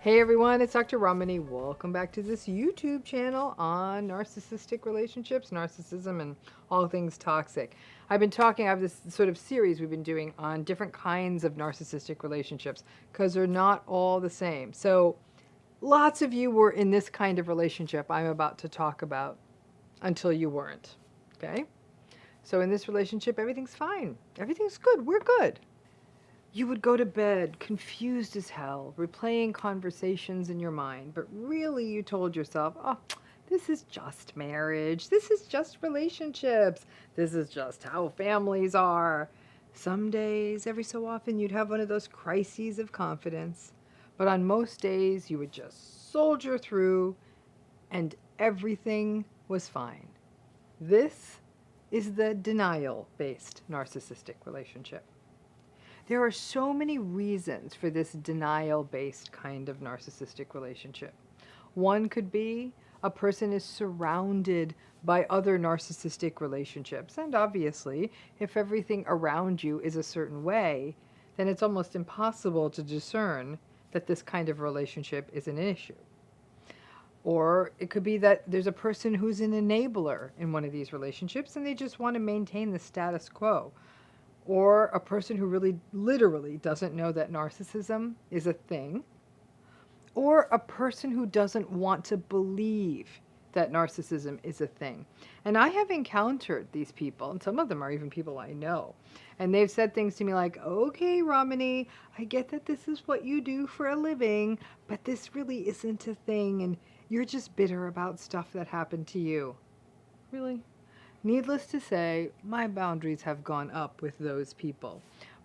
Hey everyone, it's Dr. Ramani. Welcome back to this YouTube channel on narcissistic relationships, narcissism, and all things toxic. I have this sort of series we've been doing on different kinds of narcissistic relationships because they're not all the same. So lots of you were in this kind of relationship I'm about to talk about until you weren't. Okay? So in this relationship, everything's fine. Everything's good. We're good. You would go to bed confused as hell, replaying conversations in your mind, but really you told yourself, oh, this is just marriage. This is just relationships. This is just how families are. Some days, every so often, you'd have one of those crises of confidence, but on most days, you would just soldier through and everything was fine. This is the denial-based narcissistic relationship. There are so many reasons for this denial-based kind of narcissistic relationship. One could be a person is surrounded by other narcissistic relationships. And obviously, if everything around you is a certain way, then it's almost impossible to discern that this kind of relationship is an issue. Or it could be that there's a person who's an enabler in one of these relationships and they just want to maintain the status quo. Or a person who really literally doesn't know that narcissism is a thing, or a person who doesn't want to believe that narcissism is a thing. And I have encountered these people, and some of them are even people I know, and they've said things to me like, okay, Ramani, I get that this is what you do for a living, but this really isn't a thing, and you're just bitter about stuff that happened to you. Really? Needless to say, my boundaries have gone up with those people.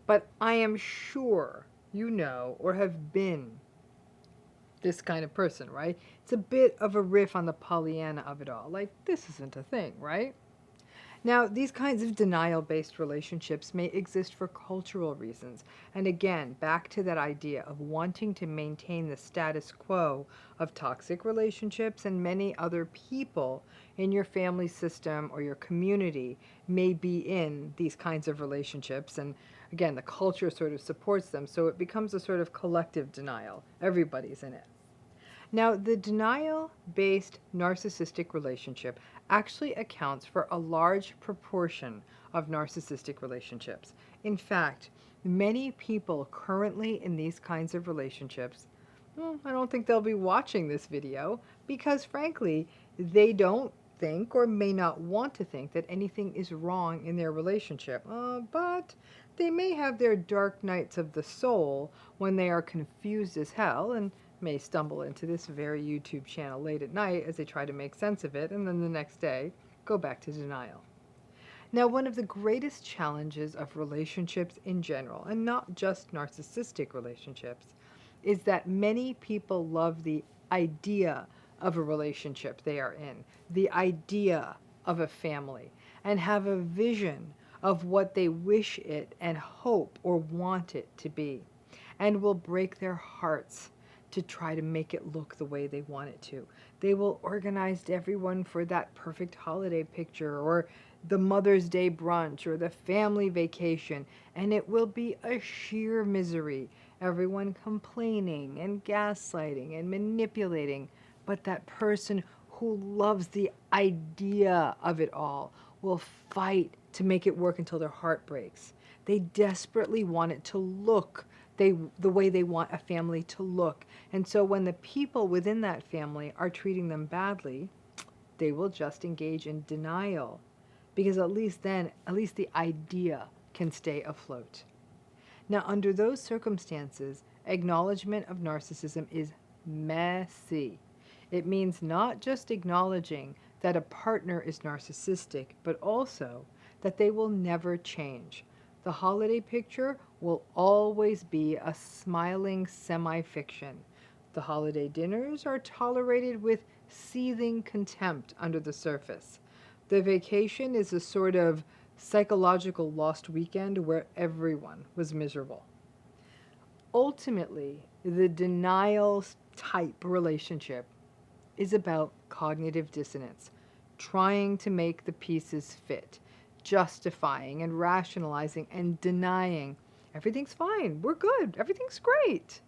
But I am sure you know or have been this kind of person, right? It's a bit of a riff on the Pollyanna of it all. Like, this isn't a thing, right? Now, these kinds of denial-based relationships may exist for cultural reasons. And again, back to that idea of wanting to maintain the status quo of toxic relationships, and many other people in your family system or your community may be in these kinds of relationships. And again, the culture sort of supports them. So it becomes a sort of collective denial. Everybody's in it. Now, the denial-based narcissistic relationship actually accounts for a large proportion of narcissistic relationships. In fact, many people currently in these kinds of relationships, I don't think they'll be watching this video because, frankly, they don't think or may not want to think that anything is wrong in their relationship. But they may have their dark nights of the soul when they are confused as hell and may stumble into this very YouTube channel late at night as they try to make sense of it, and then the next day go back to denial. Now, one of the greatest challenges of relationships in general, and not just narcissistic relationships, is that many people love the idea of a relationship they are in, the idea of a family, and have a vision of what they wish it and hope or want it to be, and will break their hearts to try to make it look the way they want it to. They will organize everyone for that perfect holiday picture or the Mother's Day brunch or the family vacation, and it will be a sheer misery. Everyone complaining and gaslighting and manipulating, but that person who loves the idea of it all will fight to make it work until their heart breaks. They desperately want it to look the way they want a family to look. And so when the people within that family are treating them badly, they will just engage in denial, because at least the idea can stay afloat. Now, under those circumstances, acknowledgement of narcissism is messy. It means not just acknowledging that a partner is narcissistic, but also that they will never change. The holiday picture will always be a smiling semi-fiction. The holiday dinners are tolerated with seething contempt under the surface. The vacation is a sort of psychological lost weekend where everyone was miserable. Ultimately, the denial type relationship is about cognitive dissonance, trying to make the pieces fit, justifying and rationalizing and denying. Everything's fine. We're good. Everything's great.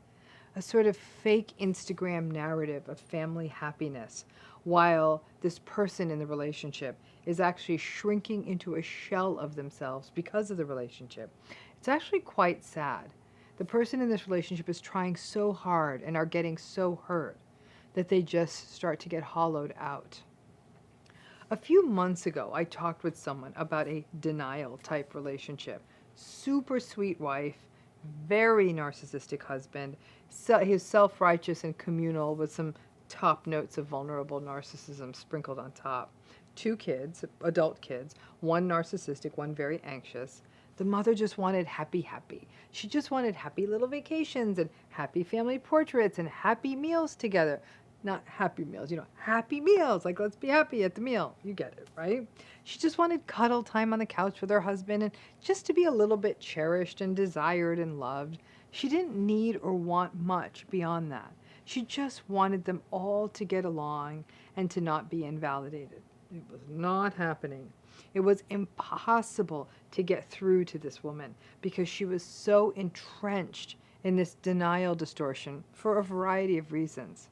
a sort of fake Instagram narrative of family happiness, while this person in the relationship is actually shrinking into a shell of themselves because of the relationship. It's actually quite sad. The person in this relationship is trying so hard and are getting so hurt that they just start to get hollowed out. A few months ago, I talked with someone about a denial type relationship. Super sweet wife, very narcissistic husband. He's self-righteous and communal with some top notes of vulnerable narcissism sprinkled on top. 2 kids, adult kids, one narcissistic, one very anxious. The mother just wanted happy. She just wanted happy little vacations and happy family portraits and happy meals together. Not happy meals, happy meals. Like, let's be happy at the meal. You get it, right? She just wanted cuddle time on the couch with her husband and just to be a little bit cherished and desired and loved. She didn't need or want much beyond that. She just wanted them all to get along and to not be invalidated. It was not happening. It was impossible to get through to this woman because she was so entrenched in this denial distortion for a variety of reasons,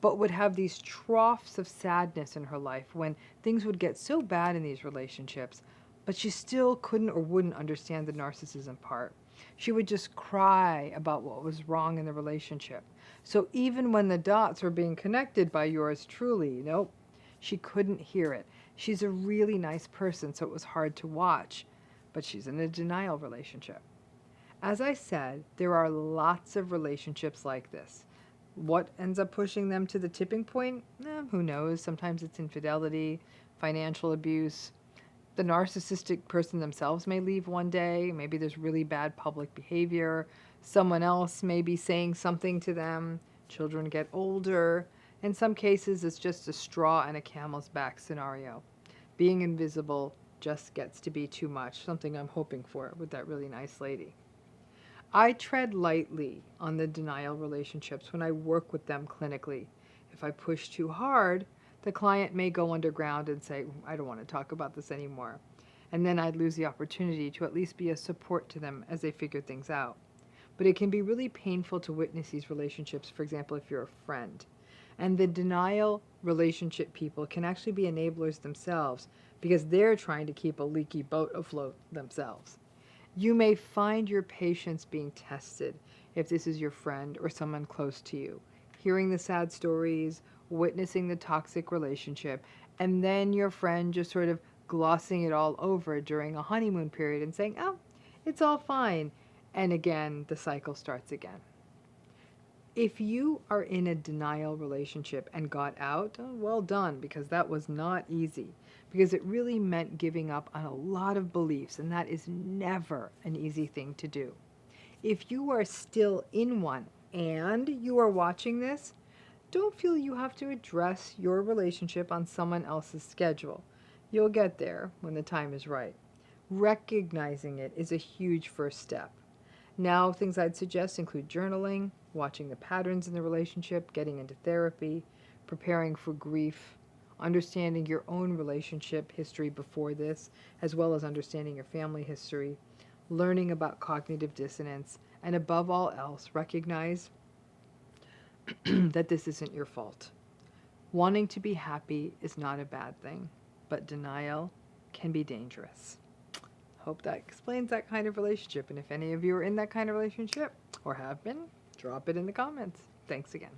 but would have these troughs of sadness in her life when things would get so bad in these relationships, but she still couldn't or wouldn't understand the narcissism part. She would just cry about what was wrong in the relationship. So even when the dots were being connected by yours truly, nope, she couldn't hear it. She's a really nice person, so it was hard to watch, but she's in a denial relationship. As I said, there are lots of relationships like this. What ends up pushing them to the tipping point? Who knows? Sometimes it's infidelity, financial abuse. The narcissistic person themselves may leave one day. Maybe there's really bad public behavior. Someone else may be saying something to them. Children get older. In some cases, it's just a straw and a camel's back scenario. Being invisible just gets to be too much, something I'm hoping for with that really nice lady. I tread lightly on the denial relationships when I work with them clinically. If I push too hard, the client may go underground and say, I don't want to talk about this anymore. And then I'd lose the opportunity to at least be a support to them as they figure things out. But it can be really painful to witness these relationships, for example, if you're a friend. And the denial relationship people can actually be enablers themselves because they're trying to keep a leaky boat afloat themselves. You may find your patience being tested if this is your friend or someone close to you. Hearing the sad stories, witnessing the toxic relationship, and then your friend just sort of glossing it all over during a honeymoon period and saying, oh, it's all fine. And again, the cycle starts again. If you are in a denial relationship and got out, well done, because that was not easy. Because it really meant giving up on a lot of beliefs, and that is never an easy thing to do. If you are still in one and you are watching this, don't feel you have to address your relationship on someone else's schedule. You'll get there when the time is right. Recognizing it is a huge first step. Now, things I'd suggest include journaling, watching the patterns in the relationship, getting into therapy, preparing for grief, understanding your own relationship history before this, as well as understanding your family history, learning about cognitive dissonance, and above all else, recognize that this isn't your fault. Wanting to be happy is not a bad thing, but denial can be dangerous. Hope that explains that kind of relationship. And if any of you are in that kind of relationship or have been, drop it in the comments. Thanks again.